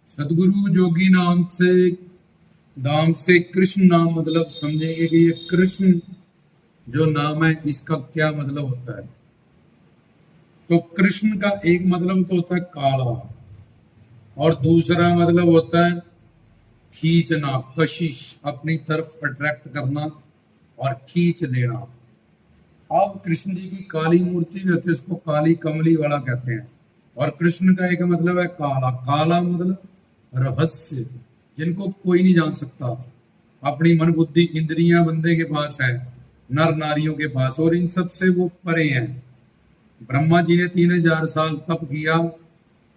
सदगुरु जोगी नाम से कृष्ण नाम मतलब समझेंगे कि ये कृष्ण जो नाम है इसका क्या मतलब होता है। तो कृष्ण का एक मतलब तो होता है काला और दूसरा मतलब होता है खींचना, कशिश, अपनी तरफ अट्रैक्ट करना और खींच लेना। अब कृष्ण जी की काली मूर्ति भी होती है, उसको काली कमली वाला कहते हैं। और कृष्ण का एक मतलब है काला। काला मतलब रहस्य, जिनको कोई नहीं जान सकता। अपनी मन बुद्धि इंद्रियां बंदे के पास है, नर नारियों के पास, और इन सब से वो परे हैं। ब्रह्मा जी ने 3000 साल तप किया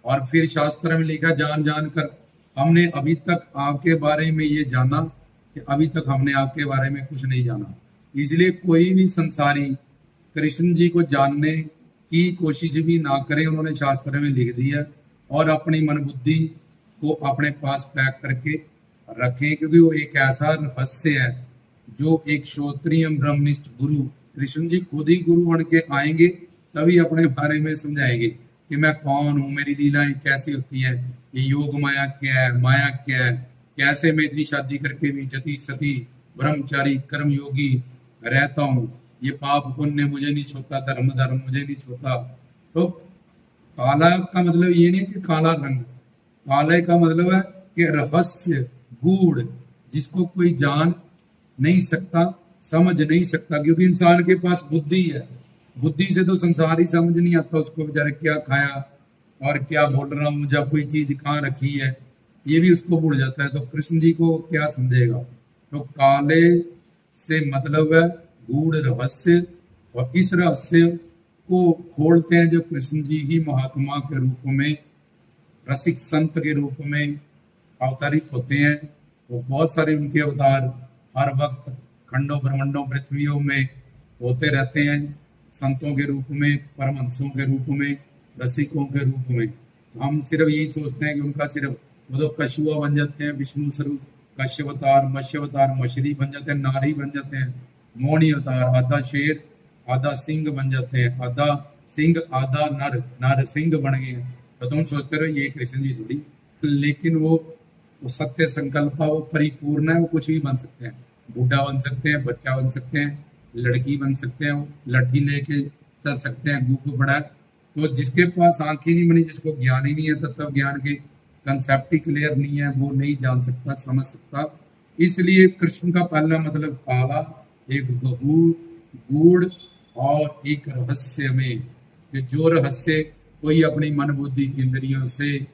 और फिर शास्त्र में लिखा, जान जान कर हमने अभी तक आपके बारे में ये जाना कि अभी तक हमने आपके बारे में कुछ नहीं जाना। इसलिए कोई भी संसारी कृष्ण जी को जानने की कोशिश भी ना करे, उन्होंने शास्त्र में लिख दिया। और अपनी मन बुद्धि को अपने पास पैक करके रखें, क्योंकि वो एक ऐसा रहस्य है जो एक श्रोत्रिय ब्रह्मनिष्ठ गुरु, कृष्ण जी खुद ही गुरु बन के आएंगे तभी अपने बारे में समझाएंगे कि मैं कौन हूँ, मेरी लीलाएं कैसी होती है, ये योग माया क्या है, माया क्या है, कैसे मैं इतनी शादी करके भी जति सती ब्रह्मचारी कर्म योगी रहता हूँ, ये पाप पुण्य मुझे नहीं छोता, धर्म धर्म मुझे नहीं छोता। तो काला का मतलब ये नहीं कि काला रंग, काले का मतलब है कि रहस्य, गूढ़, जिसको कोई जान नहीं सकता, समझ नहीं सकता। क्योंकि इंसान के पास बुद्धि है, बुद्धि से तो संसार ही समझ नहीं आता उसको, बेचारे क्या खाया और क्या बोल रहा हूँ, जब कोई चीज कहाँ रखी है ये भी उसको भूल जाता है। तो कृष्ण जी को क्या समझेगा। तो काले से मतलब है गूढ़ रहस्य, और इस रहस्य को खोलते हैं जो कृष्ण जी ही महात्मा के रूप में, रसिक संत के रूप में अवतरित होते हैं। वो बहुत सारे उनके अवतार हर वक्त खंडों ब्रह्मंडों पृथ्वियों में होते रहते हैं, संतों के रूप में, परमहंसों के रूप में, रसिकों के रूप में। हम सिर्फ यही सोचते हैं कि उनका सिर्फ वो तो कछुआ बन जाते हैं, विष्णु स्वरूप कश्यवतार, मत्स्यवतार मछली बन जाते हैं, नारी बन जाते हैं, मोहनी अवतार आधा शेर आधा सिंह बन जाते हैं, आधा सिंह आधा नर, नर सिंह बन गए हैं। तो तुम सोचते रहो ये कृष्ण जी थोड़ी, लेकिन वो सत्य संकल्प, वो परिपूर्ण है, वो कुछ भी बन सकते हैं। बूढ़ा बन सकते हैं, बच्चा बन सकते हैं, लड़की बन सकते हैं, लठी लेके चल सकते हैं, गुप बड़ा। तो जिसके पास आंखें नहीं बनी, जिसको ज्ञान ही नहीं है, तत्व ज्ञान के कंसेप्ट ही क्लियर नहीं है, वो नहीं जान सकता, समझ सकता। इसलिए कृष्ण का पहला मतलब काला, एक गूढ़ और एक रहस्य में, कि जो रहस्य कोई अपनी मन बुद्धि इंद्रियों से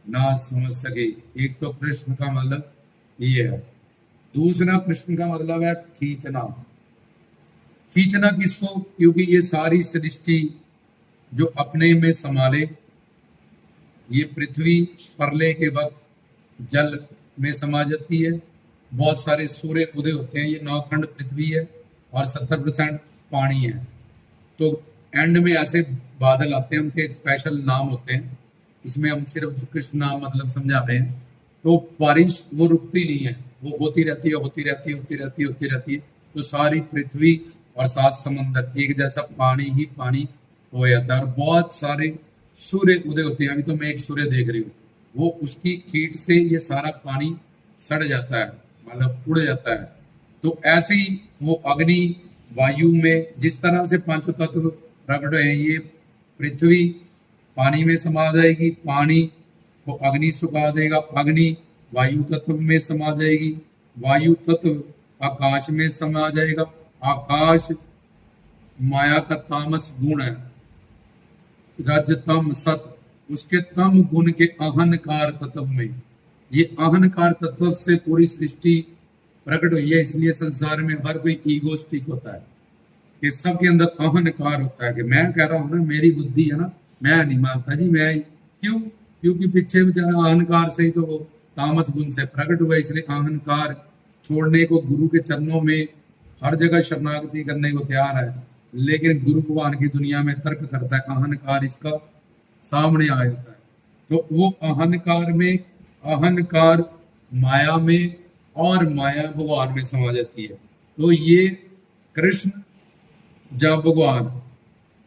ना समझ सके। एक तो कृष्ण का मतलब ये है। दूसरा कृष्ण का मतलब है खींचना। खींचना किसको, क्योंकि ये सारी सृष्टि जो अपने में संभाले, ये पृथ्वी प्रलय के वक्त जल में समा जाती है। बहुत सारे सूर्य उदय होते हैं, ये 9 खंड पृथ्वी है और 70% पानी है। तो एंड में ऐसे बादल आते हैं, उनके स्पेशल नाम होते हैं, इसमें हम सिर्फ कृष्ण नाम मतलब समझा रहे हैं। तो बारिश वो रुकती नहीं है, वो होती रहती है, होती रहती है, होती रहती है, होती रहती है। तो सारी पृथ्वी और 7 समंदर एक जैसा पानी ही पानी हो जाता है। और बहुत सारे सूर्य उदय होते हैं, अभी तो मैं एक सूर्य देख रही हूँ, वो उसकी हीट से ये सारा पानी सड़ जाता है, मतलब उड़ जाता है। तो ऐसे ही वो अग्नि वायु में जिस तरह से पांचों तत्व प्रकट हैं, ये पृथ्वी पानी में समा जाएगी, पानी को अग्नि सुखा देगा, अग्नि वायु तत्व में समा जाएगी, वायु तत्व आकाश में समा जाएगा, आकाश माया का तामस गुण है, रजतम सत, उसके तम गुण के अहंकार तत्व में, ये अहंकार तत्व से पूरी सृष्टि प्रकट हुई है। इसलिए संसार में हर कोई ईगोस्टिक होता है, कि सबके अंदर अहंकार होता है, कि मैं कह रहा हूं ना, मेरी बुद्धि है ना, मैं नहीं मानता जी, मैं क्यों, क्योंकि पीछे बेचारा अहंकार से ही तो वो तामस गुण से प्रकट हुआ। इसलिए अहंकार छोड़ने को गुरु के चरणों में हर जगह शरणागति करने को तैयार है, लेकिन गुरु भगवान की दुनिया में तर्क करता है, अहंकार इसका सामने आ जाता है। तो वो अहंकार में, अहंकार माया में, और माया भगवान में समा जाती है। तो ये कृष्ण जब भगवान,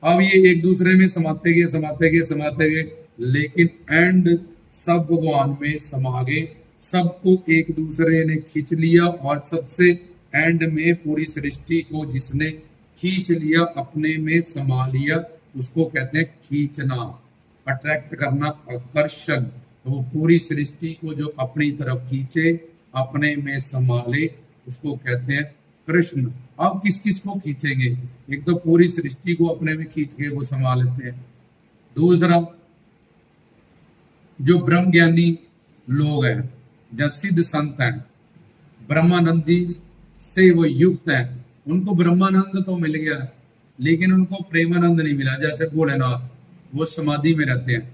अब ये एक दूसरे में समाते गए, लेकिन एंड सब भगवान में समा गए, सबको एक दूसरे ने खींच लिया, और सबसे एंड में पूरी सृष्टि को जिसने खींच लिया, अपने में समा लिया, उसको कहते हैं खींचना, अट्रैक्ट करना, आकर्षण। तो वो पूरी सृष्टि को जो अपनी तरफ खींचे, अपने में समा ले, उसको कहते हैं कृष्ण। अब किस किस को खींचेंगे? एक तो पूरी सृष्टि को अपने में खींच के वो समा लेते हैं। दूसरा, जो ब्रह्म ज्ञानी लोग हैं, जो सिद्ध संत हैं, ब्रह्मानंदी से वो युक्त हैं, उनको ब्रह्मानंद तो मिल गया, लेकिन उनको प्रेमानंद नहीं मिला। जैसे भोलेनाथ, वो समाधि में रहते हैं,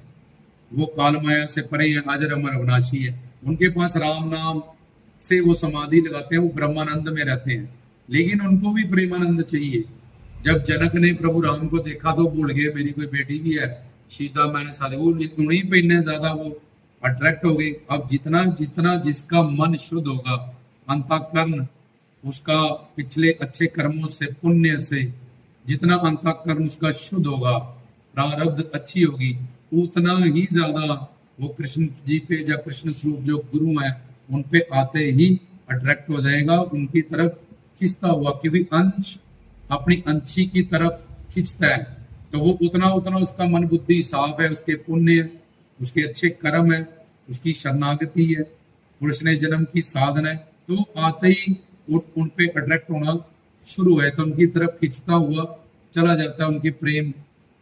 वो काल माया से परे हैं, अजर अमर अविनाशी है, उनके पास राम नाम से वो समाधि लगाते हैं, वो ब्रह्मानंद में रहते हैं, लेकिन उनको भी प्रेमानंद चाहिए। जब जनक ने प्रभु राम को देखा तो भूल गए मेरी कोई बेटी भी है, सीता मैंने सारे, वो उन्हीं पे इतने ज्यादा वो अट्रैक्ट हो गए। अब जितना जितना जिसका मन शुद्ध होगा, अंतःकरण उसका पिछले अच्छे कर्मों से, पुण्य से, जितना अंतःकरण उसका शुद्ध होगा, प्रारब्ध अच्छी होगी, उतना ही ज्यादा वो कृष्ण जी पे या कृष्ण स्वरूप जो गुरु है उन पे आते ही अट्रैक्ट हो जाएगा, उनकी तरफ खींचता हुआ, क्योंकि अंश अपनी अंशी की तरफ खींचता है, तो वो उतना उतना उसका मन बुद्धि साफ है, उसके पुण्य, उसके अच्छे कर्म है, उसकी शरणागति है, पुरुष जन्म की साधना है, तो आते ही उन पे अट्रैक्ट होना शुरू है, तो उनकी तरफ खींचता हुआ चला जाता है उनके प्रेम।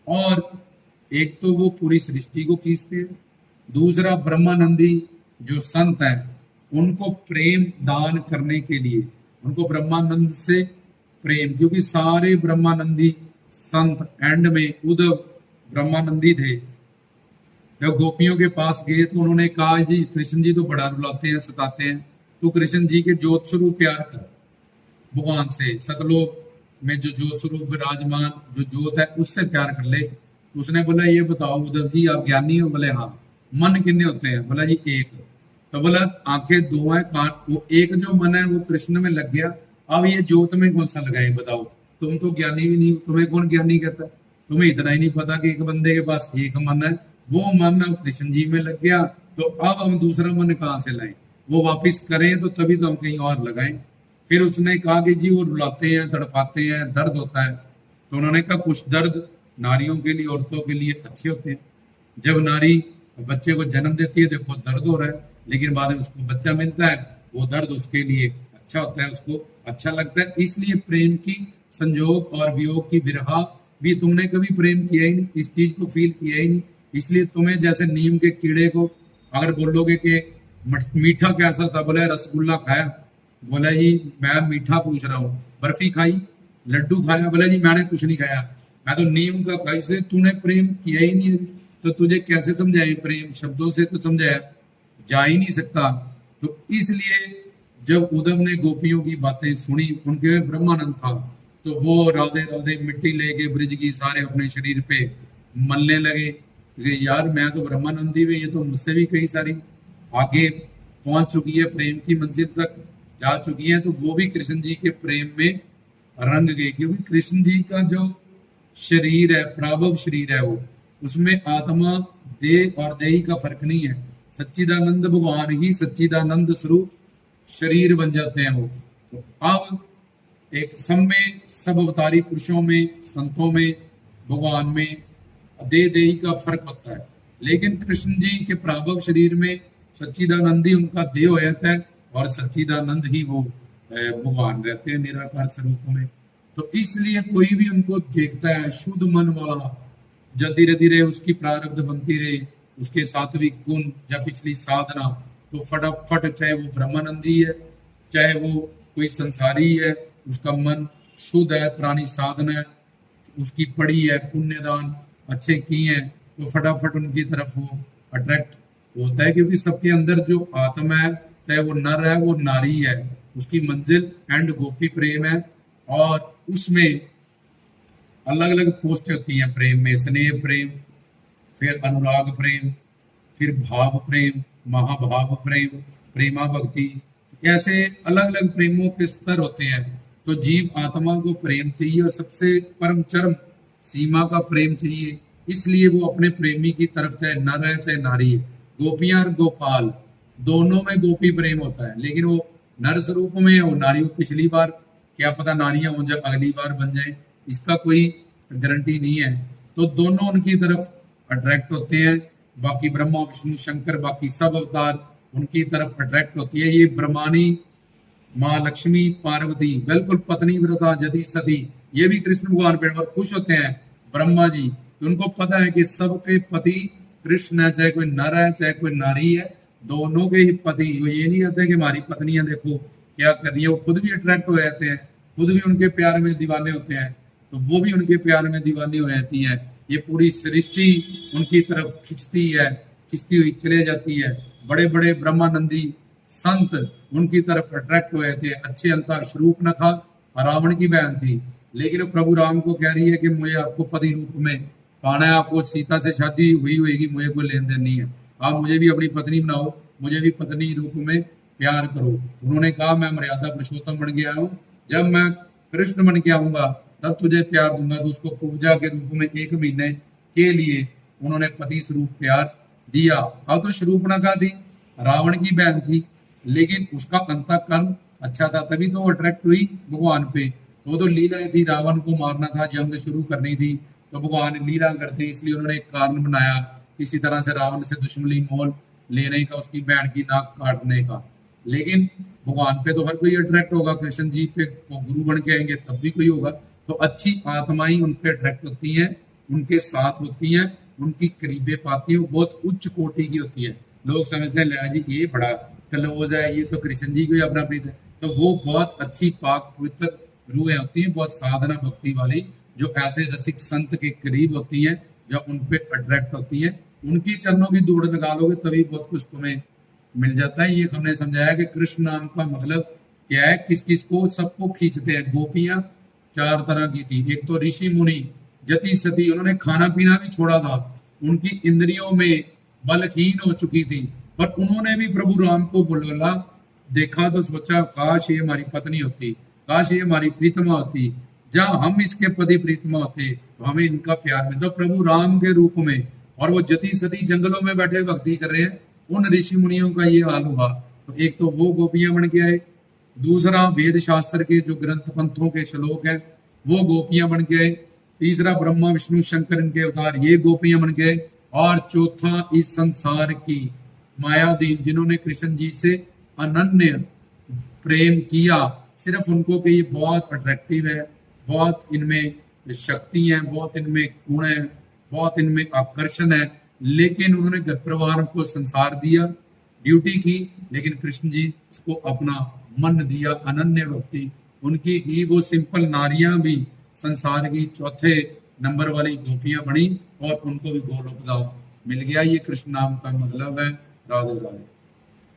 और एक तो वो पूरी सृष्टि को खींचते हैं, दूसरा ब्रह्मानंदी जो संत हैं, उनको प्रेम दान करने के लिए, उनको ब्रह्मानंद से प्रेम, क्योंकि सारे ब्रह्मानंदी संत एंड में उद्धव ब्रह्मानंदी थे। जब गोपियों के पास गए तो उन्होंने कहा, जी कृष्ण जी तो बड़ा रुलाते हैं, सताते हैं, तो कृष्ण जी के ज्योत स्वरूप प्यार कर भगवान से, सतलोक में जो ज्योत स्वरूप विराजमान जो ज्योत है उससे प्यार कर ले। उसने बोला, ये बताओ उद्धव जी आप ज्ञानी हो? बोले हाँ। मन कितने होते हैं? बोला जी एक। तो बोला आंखें दो हैं, कान, वो एक जो मन है वो कृष्ण में लग गया, अब ये ज्योत में कौन सा लगाए बताओ? तुम तो ज्ञानी भी नहीं, तुम्हें कौन ज्ञानी कहता? तुम्हें इतना ही नहीं पता कि एक बंदे के पास एक मन है, वो मन अब कृष्ण जी में लग गया, तो अब हम दूसरा मन कहाँ से लाएं? वो वापिस करें तो तभी तो हम कहीं और लगाएं। फिर उसने कहा कि जी वो रुलाते हैं, तड़पाते हैं, दर्द होता है। तो उन्होंने कहा कुछ दर्द नारियों के लिए, औरतों के लिए अच्छे होते हैं। जब नारी बच्चे को जन्म देती है, देखो दर्द हो रहा है, लेकिन बाद में उसको बच्चा मिलता है, वो दर्द उसके लिए अच्छा होता है, उसको अच्छा लगता है। इसलिए प्रेम की संजोग और वियोग की विरहा भी तुमने कभी प्रेम किया ही नहीं, इस चीज को फील किया ही नहीं। इसलिए तुम्हें जैसे नीम के कीड़े को अगर बोलोगे कि मीठा कैसा था, बोले रसगुल्ला खाया, बोला जी मैं मीठा पूछ रहा हूँ, बर्फी खाई, लड्डू खाया, बोला जी मैंने कुछ नहीं खाया, मैं तो नीम का खाया। इसलिए तूने प्रेम किया ही नहीं, तो तुझे कैसे समझाए? प्रेम शब्दों से तो समझाया जा ही नहीं सकता। तो इसलिए जब उद्धव ने गोपियों की बातें सुनी, उनके ब्रह्मानंद था, तो वो राधे राधे मिट्टी लेके ब्रिज की सारे अपने शरीर पे मलने लगे कि यार मैं तो ब्रह्मानंदी में, ये तो मुझसे भी कई सारी आगे पहुंच चुकी है, प्रेम की मंजिल तक जा चुकी है। तो वो भी कृष्ण जी के प्रेम में रंग गए, क्योंकि कृष्ण जी का जो शरीर है, प्राभव शरीर है, वो उसमें आत्मा देह और देही का फर्क नहीं है। सच्चिदानंद भगवान ही सच्चिदानंद स्वरूप शरीर बन जाते हैं वो। तो अब एक सब में, सब अवतारी पुरुषों में, संतों में, भगवान में देही का फर्क होता है, लेकिन कृष्ण जी के प्राभव शरीर में सच्चिदानंद ही उनका देह हो जाता है, और सच्चिदानंद ही वो भगवान रहते हैं निराकार स्वरूप में। तो इसलिए कोई भी उनको देखता है शुद्ध मन वाला, जब धीरे धीरे उसकी प्रारब्ध बनती रहे, उसके सात्विक गुण या पिछली साधना, तो फटाफट चाहे वो ब्रह्मानंदी है, चाहे वो कोई संसारी है, उसका मन शुद्ध है, पुरानी साधना है, उसकी पड़ी है, पुण्यदान अच्छे किए हैं, तो फटाफट उनकी तरफ वो अट्रैक्ट होता है। क्योंकि सबके अंदर जो आत्मा है, चाहे वो नर है वो नारी है, उसकी मंजिल एंड गोपी प्रेम है, और उसमें अलग अलग पोस्ट होती हैं प्रेम में, स्नेह प्रेम, फिर अनुराग प्रेम, फिर भाव प्रेम, महाभाव प्रेम, प्रेमा भक्ति, ऐसे अलग अलग प्रेमों के स्तर होते हैं। तो जीव आत्मा को प्रेम चाहिए, और सबसे परम चरम सीमा का प्रेम चाहिए। इसलिए वो अपने प्रेमी की तरफ, चाहे नर है चाहे नारी है, गोपियां और गोपाल दोनों में गोपी प्रेम होता है, लेकिन वो नर स्वरूप में है, वो नारी पिछली बार क्या पता नारियां हो जाए अगली बार बन जाए, इसका कोई गारंटी नहीं है। तो दोनों उनकी तरफ अट्रैक्ट होते हैं। बाकी ब्रह्मा विष्णु शंकर बाकी सब अवतार उनकी तरफ अट्रैक्ट होती है। ये ब्रह्मानी माँ लक्ष्मी पार्वती बिल्कुल पत्नी व्रता जति सती, ये भी कृष्ण भगवान पे बहुत खुश होते हैं। ब्रह्मा जी तो उनको पता है कि सबके पति कृष्ण है, चाहे कोई नर है चाहे कोई नारी है, दोनों के ही पति। वो ये नहीं कहते कि हमारी पत्नियां देखो क्या कर रही है, वो खुद भी अट्रैक्ट हो जाते हैं, खुद भी उनके प्यार में दीवाने होते हैं, तो वो भी उनके प्यार में दीवानी हो जाती हैं। ये पूरी सृष्टि उनकी तरफ खिंचती हुई चले जाती है। बड़े बड़े ब्रह्मानंदी संत उनकी तरफ अट्रैक्ट हुए थे। अच्छे अंतर शूर्पणखा रावण की बहन थी, लेकिन प्रभु राम को कह रही है कि मुझे आपको पति रूप में पाना है, आपको सीता से शादी हुई होगी, मुझे कोई लेन देन नहीं है, आप मुझे भी अपनी पत्नी बनाओ, मुझे भी पत्नी रूप में प्यार करो। उन्होंने कहा मैं मर्यादा पुरुषोत्तम बन गया हूँ, जब मैं कृष्ण बन के आऊंगा तब तुझे प्यार दूंगा। तो उसको पूजा के रूप में 1 महीने के लिए उन्होंने पति स्वरूप प्यार दिया। अब तो शूर्पणखा थी, रावण की बहन थी, लेकिन उसका अंतःकरण अच्छा था, तभी तो अट्रैक्ट हुई भगवान पे। वो तो लीलाएं थी, रावण को मारना था, जंग शुरू करनी थी, तो भगवान लीला करते, इसलिए उन्होंने एक कारण बनाया किसी तरह से रावण से दुश्मनी मोल लेने का, उसकी बहन की नाक काटने का। लेकिन भगवान पे तो हर कोई अट्रैक्ट होगा, कृष्ण जी पे गुरु बन के आएंगे तब भी कोई होगा। तो अच्छी आत्माएं उन पे अट्रैक्ट होती हैं, उनके साथ होती हैं, उनकी करीबे पाती हैं, बहुत उच्च कोटि की होती है। लोग समझते हैं जी ये बड़ा क्लोज है, ये तो कृष्ण जी को ही अपना प्रीत है, तो वो बहुत अच्छी पाक पवित्र रूहें होती हैं, बहुत साधना भक्ति वाली, जो ऐसे रसिक संत के करीब होती हैं, जो उन पे अट्रैक्ट होती हैं। उनकी चरणों की दौड़ लगा लोगे तभी बहुत कुछ तुम्हें मिल जाता है। ये हमने समझाया कि कृष्ण नाम का मतलब क्या है, किस किस को, सबको खींचते हैं। गोपियां 4 तरह की थी, एक तो ऋषि मुनि जति सती, उन्होंने खाना पीना भी छोड़ा था, उनकी इंद्रियों में बलहीन हो चुकी थी, पर उन्होंने भी प्रभु राम को बुलबुला देखा तो सोचा काश ये हमारी पत्नी होती, काश ये हमारी प्रीतमा होती, जब हम इसके पति प्रीतमा होते तो हमें इनका प्यार मिलता। प्रभु राम के रूप में, और वो जति सती जंगलों में बैठे भक्ति कर रहे हैं, उन ऋषि मुनियों का ये हाल हुआ। तो एक तो वो गोपियां बन के आए, दूसरा वेद शास्त्र के जो ग्रंथ पंथों के श्लोक हैं वो गोपियां बन के आए, तीसरा ब्रह्मा विष्णु शंकर इनके अवतार ये गोपियां बन के आए, और चौथा इस संसार की मायाधीन जिन्होंने कृष्ण जी से अनन्य प्रेम किया, सिर्फ उनको कि ये बहुत अट्रैक्टिव है, बहुत इनमें शक्ति है, बहुत इनमें गुण है, बहुत इनमें आकर्षण है, लेकिन उन्होंने घर परिवार को संसार दिया, ड्यूटी की, लेकिन कृष्ण जी को अपना मन दिया, अनन्य भक्ति उनकी की। वो सिंपल नारियां भी संसार की चौथे नंबर वाली गोपियां बनी, और उनको भी गोलोक धाम मिल गया। ये कृष्ण नाम का मतलब है। राधे राधे।